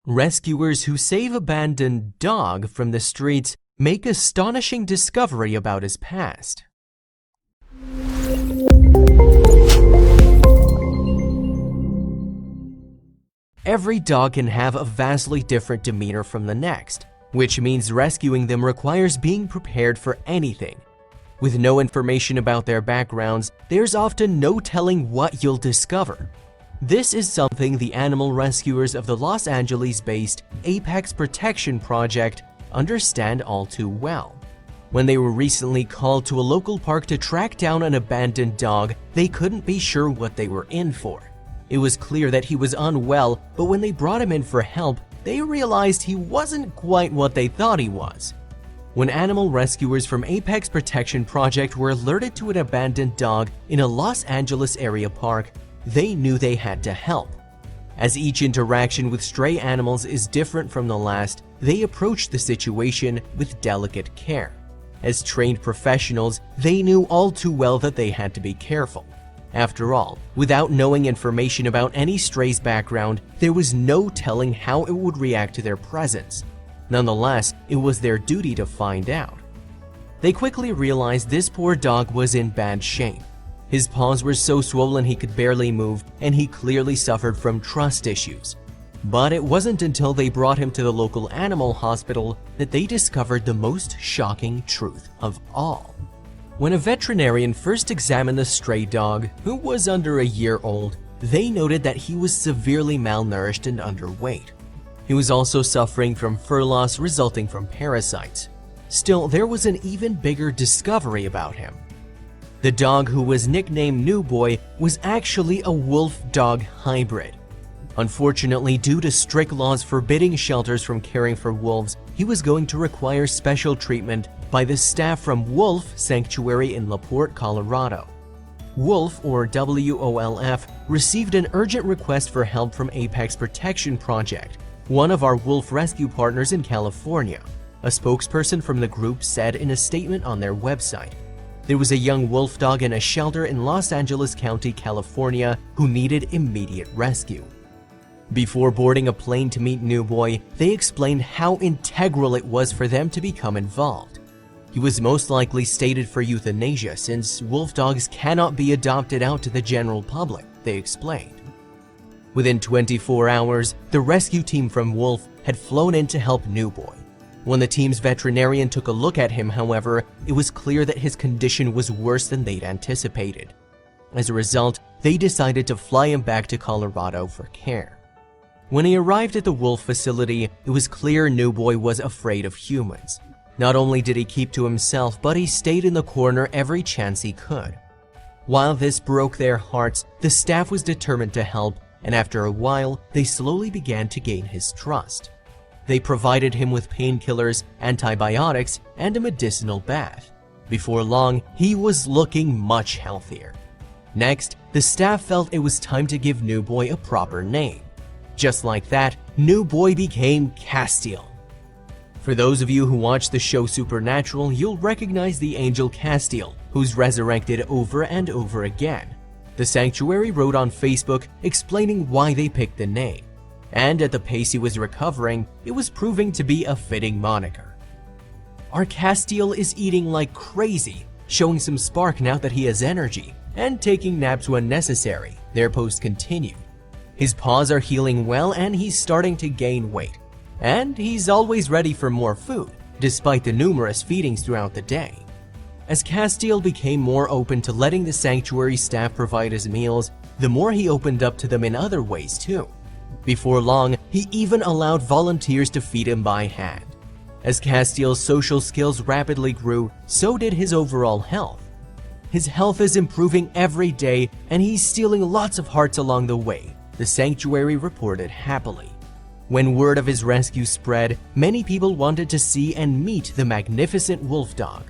Rescuers who save abandoned dog from the streets make astonishing discovery about his past. Every dog can have a vastly different demeanor from the next, which means rescuing them requires being prepared for anything. With no information about their backgrounds, there's often no telling what you'll discover. This is something the animal rescuers of the Los Angeles-based Apex Protection Project understand all too well. When they were recently called to a local park to track down an abandoned dog, they couldn't be sure what they were in for. It was clear that he was unwell, but when they brought him in for help, they realized he wasn't quite what they thought he was. When animal rescuers from Apex Protection Project were alerted to an abandoned dog in a Los Angeles area park, they knew they had to help. As each interaction with stray animals is different from the last, they approached the situation with delicate care. As trained professionals, they knew all too well that they had to be careful. After all, without knowing information about any stray's background, there was no telling how it would react to their presence. Nonetheless, it was their duty to find out. They quickly realized this poor dog was in bad shape. His paws were so swollen he could barely move, and he clearly suffered from trust issues. But it wasn't until they brought him to the local animal hospital that they discovered the most shocking truth of all. When a veterinarian first examined the stray dog, who was under a year old, they noted that he was severely malnourished and underweight. He was also suffering from fur loss resulting from parasites. Still, there was an even bigger discovery about him. The dog, who was nicknamed New Boy, was actually a wolf-dog hybrid. Unfortunately, due to strict laws forbidding shelters from caring for wolves, he was going to require special treatment by the staff from Wolf Sanctuary in LaPorte, Colorado. Wolf, or WOLF, received an urgent request for help from Apex Protection Project, one of our wolf rescue partners in California, a spokesperson from the group said in a statement on their website. There was a young wolf dog in a shelter in Los Angeles County, California, who needed immediate rescue. Before boarding a plane to meet New Boy, they explained how integral it was for them to become involved. He was most likely stated for euthanasia since wolf dogs cannot be adopted out to the general public, they explained. Within 24 hours, the rescue team from Wolf had flown in to help New Boy. When the team's veterinarian took a look at him, however, it was clear that his condition was worse than they'd anticipated. As a result, they decided to fly him back to Colorado for care. When he arrived at the wolf facility, it was clear New Boy was afraid of humans. Not only did he keep to himself, but he stayed in the corner every chance he could. While this broke their hearts, the staff was determined to help, and after a while, they slowly began to gain his trust. They provided him with painkillers, antibiotics, and a medicinal bath. Before long, he was looking much healthier. Next, the staff felt it was time to give New Boy a proper name. Just like that, New Boy became Castiel. For those of you who watch the show Supernatural, you'll recognize the angel Castiel, who's resurrected over and over again. The Sanctuary wrote on Facebook explaining why they picked the name. And at the pace he was recovering, it was proving to be a fitting moniker. Our Castiel is eating like crazy, showing some spark now that he has energy, and taking naps when necessary, their post continued. His paws are healing well and he's starting to gain weight. And he's always ready for more food, despite the numerous feedings throughout the day. As Castiel became more open to letting the sanctuary staff provide his meals, the more he opened up to them in other ways too. Before long, he even allowed volunteers to feed him by hand. As Castiel's social skills rapidly grew, so did his overall health. His health is improving every day, and he's stealing lots of hearts along the way, the sanctuary reported happily. When word of his rescue spread, many people wanted to see and meet the magnificent wolf dog.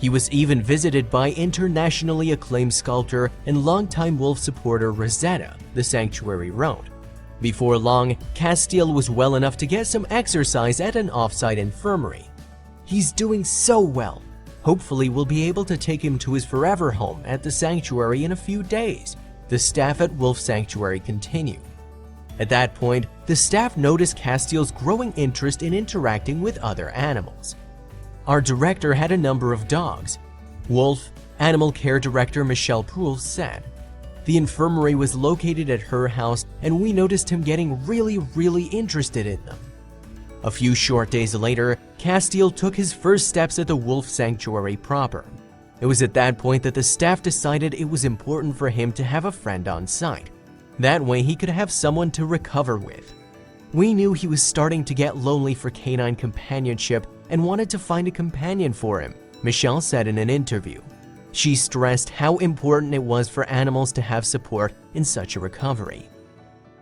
He was even visited by internationally acclaimed sculptor and longtime wolf supporter Rosetta, the sanctuary wrote. Before long, Castiel was well enough to get some exercise at an off-site infirmary. He's doing so well. Hopefully we'll be able to take him to his forever home at the sanctuary in a few days, the staff at Wolf Sanctuary continued. At that point, the staff noticed Castiel's growing interest in interacting with other animals. Our director had a number of dogs. Wolf, Animal Care Director Michelle Poole said, "The infirmary was located at her house and we noticed him getting really interested in them." A few short days later, Castiel took his first steps at the wolf sanctuary proper. It was at that point that the staff decided it was important for him to have a friend on site. That way he could have someone to recover with. "We knew he was starting to get lonely for canine companionship and wanted to find a companion for him," Michelle said in an interview. She stressed how important it was for animals to have support in such a recovery.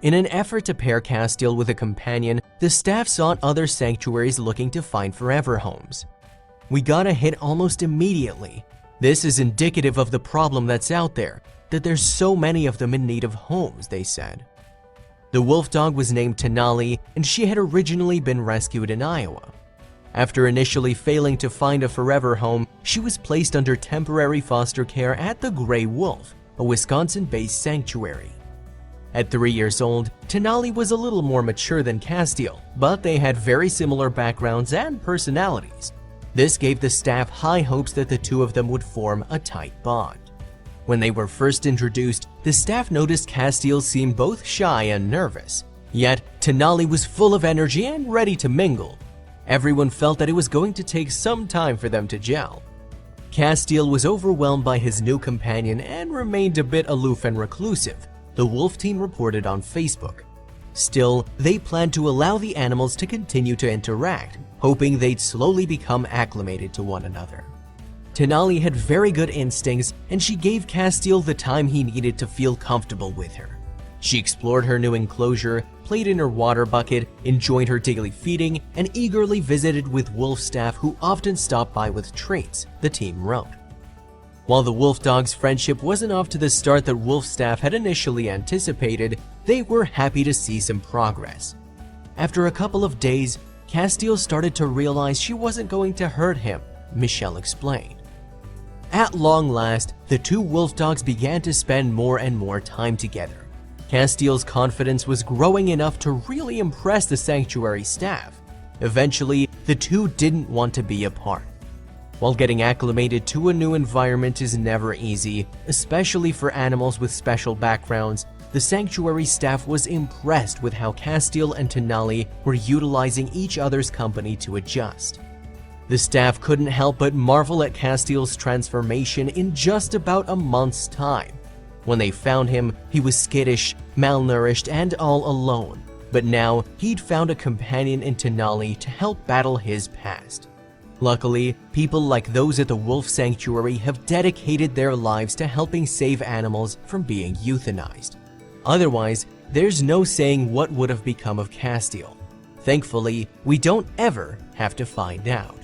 In an effort to pair Castiel with a companion, the staff sought other sanctuaries looking to find forever homes. "We got a hit almost immediately. This is indicative of the problem that's out there, that there's so many of them in need of homes," they said. The wolf dog was named Tenali, and she had originally been rescued in Iowa. After initially failing to find a forever home, she was placed under temporary foster care at the Gray Wolf, a Wisconsin-based sanctuary. At 3 years old, Tenali was a little more mature than Castiel, but they had very similar backgrounds and personalities. This gave the staff high hopes that the two of them would form a tight bond. When they were first introduced, the staff noticed Castiel seemed both shy and nervous. Yet, Tenali was full of energy and ready to mingle. Everyone felt that it was going to take some time for them to gel. Castiel was overwhelmed by his new companion and remained a bit aloof and reclusive, the wolf team reported on Facebook. Still, they planned to allow the animals to continue to interact, hoping they'd slowly become acclimated to one another. Tenali had very good instincts, and she gave Castiel the time he needed to feel comfortable with her. She explored her new enclosure, played in her water bucket, enjoyed her daily feeding, and eagerly visited with wolf staff who often stopped by with treats, the team wrote. While the wolf dog's friendship wasn't off to the start that wolf staff had initially anticipated, they were happy to see some progress. After a couple of days, Castiel started to realize she wasn't going to hurt him, Michelle explained. At long last, the two wolf dogs began to spend more and more time together. Castiel's confidence was growing enough to really impress the sanctuary staff. Eventually, the two didn't want to be apart. While getting acclimated to a new environment is never easy, especially for animals with special backgrounds, the sanctuary staff was impressed with how Castiel and Tenali were utilizing each other's company to adjust. The staff couldn't help but marvel at Castiel's transformation in just about a month's time. When they found him, he was skittish, malnourished, and all alone, but now he'd found a companion in Tenali to help battle his past. Luckily, people like those at the Wolf Sanctuary have dedicated their lives to helping save animals from being euthanized. Otherwise, there's no saying what would have become of Castiel. Thankfully, we don't ever have to find out.